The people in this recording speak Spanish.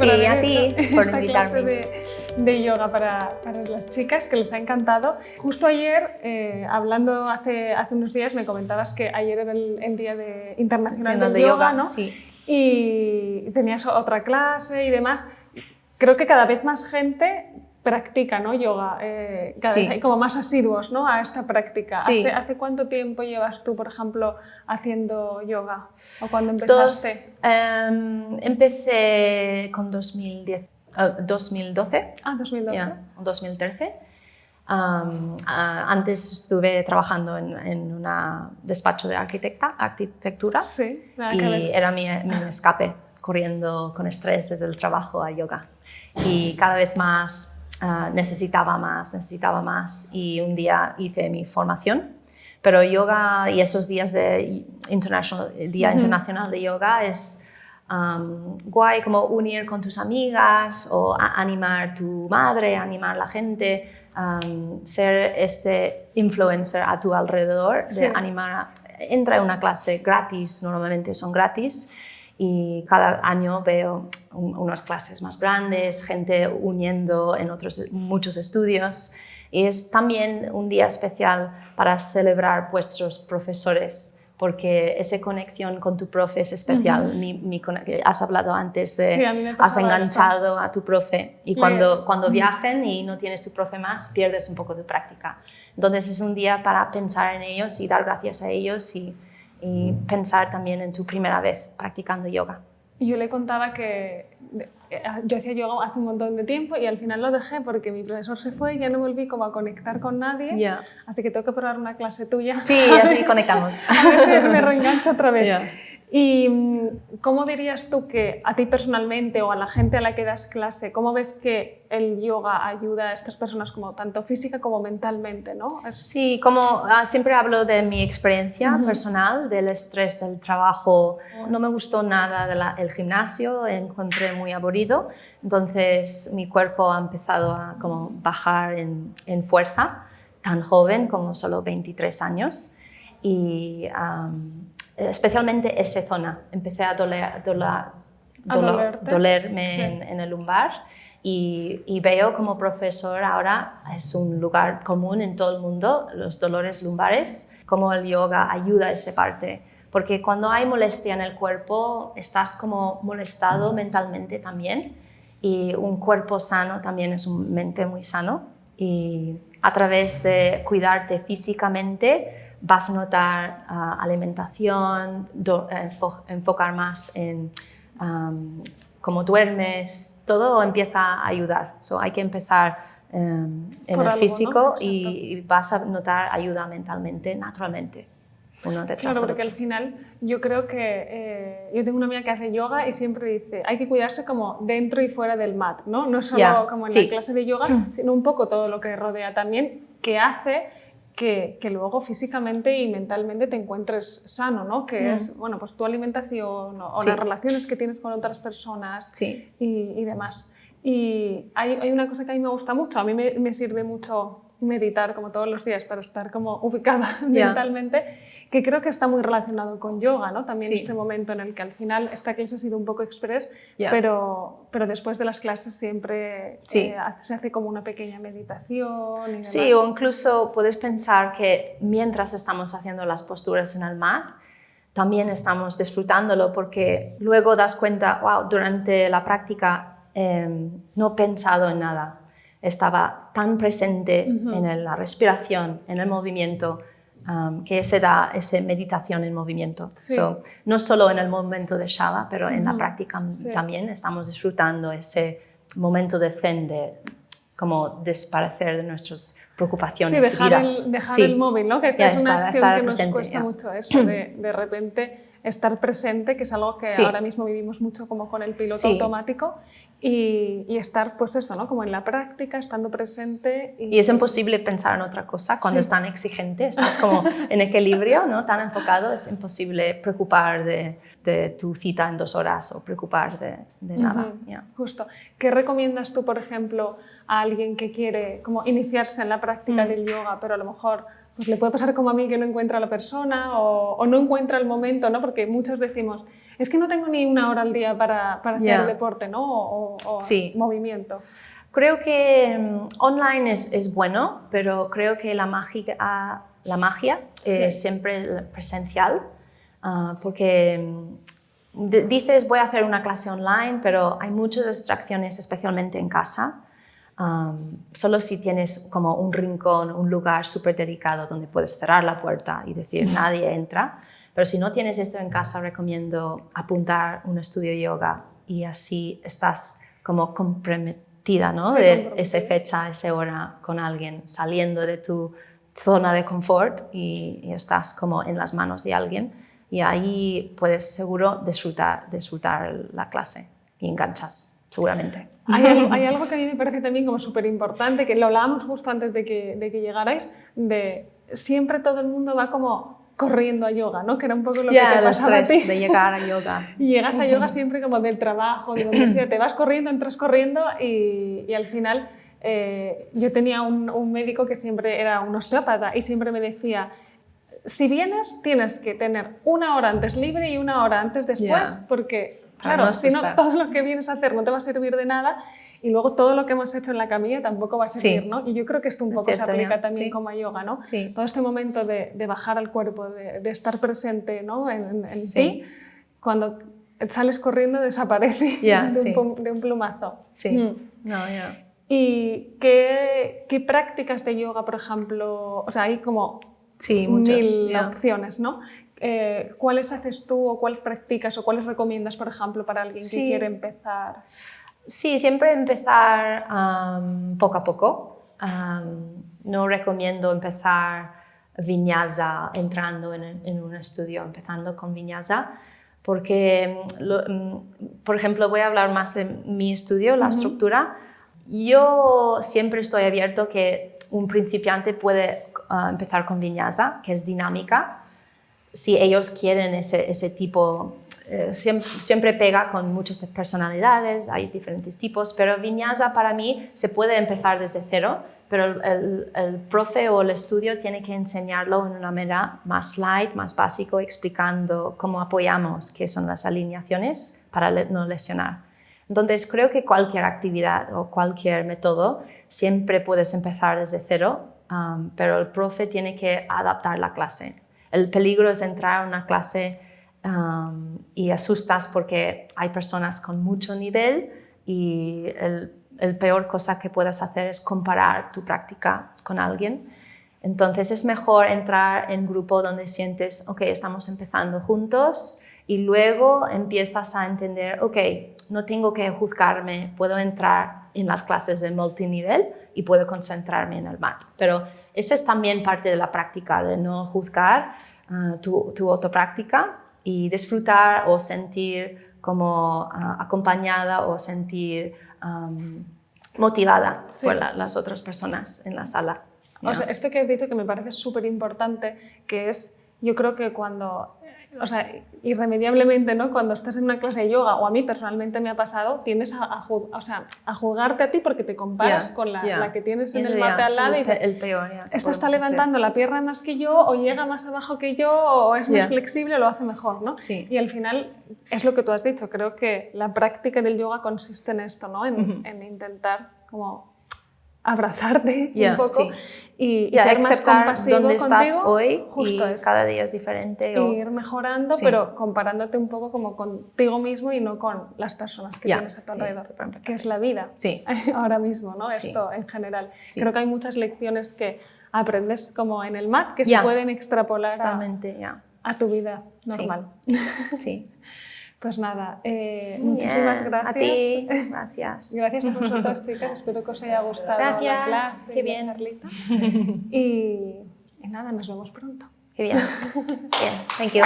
y a ti por esta invitarme. clase de yoga para las chicas, que les ha encantado. Justo ayer, hablando hace unos días, me comentabas que ayer era el Día Internacional del Yoga, ¿no? Sí. Y tenías otra clase y demás. Creo que cada vez más gente practica, ¿no? Yoga, cada vez hay como más asiduos, ¿no? A esta práctica. Sí. ¿Hace cuánto tiempo llevas tú, por ejemplo, haciendo yoga? ¿O cuándo empezaste? Empecé con 2012. 2012. Ah, 2012. Yeah, 2013. Antes estuve trabajando en un despacho de arquitectura. Sí, y era mi escape, corriendo con estrés desde el trabajo a yoga. Y cada vez más necesitaba más y un día hice mi formación. Pero yoga y esos días de Día Internacional de Yoga es guay, como unir con tus amigas o animar a tu madre, animar a la gente, ser este influencer a tu alrededor, de animar. Entra en una clase gratis, normalmente son gratis, y cada año veo unas clases más grandes, gente uniendo en muchos estudios. Y es también un día especial para celebrar vuestros profesores, porque esa conexión con tu profe es especial. Has hablado antes de sí, has enganchado a tu profe y cuando viajen y no tienes tu profe más, pierdes un poco de práctica. Entonces es un día para pensar en ellos y dar gracias a ellos y pensar también en tu primera vez practicando yoga. Yo le contaba que yo hacía yoga hace un montón de tiempo y al final lo dejé porque mi profesor se fue y ya no volví como a conectar con nadie. Así que tengo que probar una clase tuya. Sí, así conectamos. A ver si me reengancho otra vez. Yeah. ¿Y cómo dirías tú que a ti personalmente o a la gente a la que das clase, cómo ves que el yoga ayuda a estas personas como tanto física como mentalmente, ¿no? Sí, como siempre hablo de mi experiencia personal, del estrés del trabajo. No me gustó nada el gimnasio, encontré muy aburrido, entonces mi cuerpo ha empezado a como bajar en fuerza, tan joven como solo 23 años, y especialmente esa zona. Empecé a dolerme en el lumbar y veo como profesor ahora, es un lugar común en todo el mundo, los dolores lumbares, como el yoga ayuda a esa parte. Porque cuando hay molestia en el cuerpo, estás como molestado mentalmente también, y un cuerpo sano también es un mente muy sano, y a través de cuidarte físicamente vas a notar alimentación, enfocar más en cómo duermes, todo empieza a ayudar. Hay que empezar en el físico, ¿no? Y vas a notar ayuda mentalmente, naturalmente. Claro, porque al final yo creo que yo tengo una amiga que hace yoga y siempre dice hay que cuidarse como dentro y fuera del mat, ¿no? No solo como en la clase de yoga, sino un poco todo lo que rodea también, que hace que luego físicamente y mentalmente te encuentres sano, ¿no? Que es, bueno, pues tu alimentación o las relaciones que tienes con otras personas y demás. Y hay una cosa que a mí me gusta mucho, a mí me sirve mucho meditar como todos los días para estar como ubicada mentalmente, que creo que está muy relacionado con yoga, ¿no? También este momento en el que al final esta clase ha sido un poco express, pero después de las clases siempre se hace como una pequeña meditación y demás. Sí, o incluso puedes pensar que mientras estamos haciendo las posturas en el mat, también estamos disfrutándolo, porque luego das cuenta, wow, durante la práctica no he pensado en nada. Estaba tan presente en la respiración, en el movimiento, que se da esa meditación en movimiento. No solo en el momento de Shala, pero en la práctica también estamos disfrutando ese momento de zen, de como desaparecer de nuestras preocupaciones y vidas. Dejar el móvil, ¿no? Que esta es una acción que presente, nos cuesta mucho eso, de repente estar presente, que es algo que ahora mismo vivimos mucho como con el piloto automático, y estar, pues eso, ¿no? Como en la práctica, estando presente. Y es imposible pensar en otra cosa cuando es tan exigente, estás como en equilibrio, ¿no? Tan enfocado, es imposible preocupar de tu cita en 2 horas o preocupar de nada. Justo. ¿Qué recomiendas tú, por ejemplo, a alguien que quiere como iniciarse en la práctica del yoga, pero a lo mejor pues le puede pasar como a mí, que no encuentra a la persona o no encuentra el momento, ¿no? Porque muchos decimos, es que no tengo ni una hora al día para hacer deporte, ¿no? O movimiento. Creo que online es bueno, pero creo que la magia es siempre presencial, porque dices voy a hacer una clase online, pero hay muchas distracciones, especialmente en casa. Solo si tienes como un rincón, un lugar súper dedicado donde puedes cerrar la puerta y decir nadie entra. Pero si no tienes esto en casa, recomiendo apuntar un estudio de yoga y así estás como comprometida, ¿no? De esa fecha, esa hora con alguien, saliendo de tu zona de confort y estás como en las manos de alguien y ahí puedes seguro disfrutar la clase y enganchas, seguramente. Hay algo que a mí me parece también como súper importante, que lo hablábamos justo antes de que llegarais, de siempre todo el mundo va como corriendo a yoga, ¿no? Que era un poco lo que te pasaba a ti. De llegar a yoga. Y llegas a yoga siempre como del trabajo, de donde sea, te vas corriendo, entras corriendo y al final yo tenía un médico que siempre era un osteópata y siempre me decía, si vienes tienes que tener una hora antes libre y una hora antes después, porque claro, si no todo lo que vienes a hacer no te va a servir de nada y luego todo lo que hemos hecho en la camilla tampoco va a servir, ¿no? Y yo creo que esto un poco se aplica también como a yoga, ¿no? Todo este momento de bajar al cuerpo, de estar presente, ¿no? en ti, cuando sales corriendo desaparece de un plumazo. ¿Y qué prácticas de yoga, por ejemplo? O sea, hay como mil opciones, ¿no? ¿Cuáles haces tú o cuáles practicas o cuáles recomiendas, por ejemplo, para alguien que quiere empezar? Sí, siempre empezar poco a poco. No recomiendo empezar vinyasa entrando en un estudio, empezando con vinyasa, porque, por ejemplo, voy a hablar más de mi estudio, la estructura. Yo siempre estoy abierto que un principiante puede empezar con vinyasa, que es dinámica. Si ellos quieren ese tipo, siempre pega con muchas personalidades, hay diferentes tipos, pero vinyasa para mí se puede empezar desde cero, pero el profe o el estudio tiene que enseñarlo en una manera más light, más básico, explicando cómo apoyamos, qué son las alineaciones para no lesionar. Entonces creo que cualquier actividad o cualquier método siempre puedes empezar desde cero, pero el profe tiene que adaptar la clase. El peligro es entrar a una clase y asustas porque hay personas con mucho nivel y el peor cosa que puedes hacer es comparar tu práctica con alguien. Entonces es mejor entrar en grupo donde sientes, ok, estamos empezando juntos y luego empiezas a entender, ok, no tengo que juzgarme, puedo entrar en las clases de multinivel y puedo concentrarme en el mat. Pero esa es también parte de la práctica, de no juzgar tu autopráctica y disfrutar o sentir como acompañada o sentir motivada por las otras personas en la sala. O sea, esto que has dicho que me parece súper importante, que es, yo creo que cuando, o sea, irremediablemente, ¿no? Cuando estás en una clase de yoga, o a mí personalmente me ha pasado, tienes a juzgarte a ti porque te comparas con la que tienes en el mate al lado y el peor, esta está levantando la pierna más que yo, o llega más abajo que yo, o es más flexible, o lo hace mejor, ¿no? Y al final es lo que tú has dicho, creo que la práctica del yoga consiste en esto, ¿no? En intentar como abrazarte un poco y ser más compasivo donde contigo, estás hoy y es. cada día es diferente. Y ir mejorando, pero comparándote un poco como contigo mismo y no con las personas que tienes a tu alrededor, que es la vida ahora mismo, ¿no? Esto en general. Creo que hay muchas lecciones que aprendes como en el mat que se pueden extrapolar a tu vida normal. Sí. Pues nada, muchísimas gracias. A ti, gracias. Gracias a vosotras, chicas. Espero que os haya gustado la clase, qué bien. la charlita. Y nada, nos vemos pronto. Qué bien. Bien, thank you.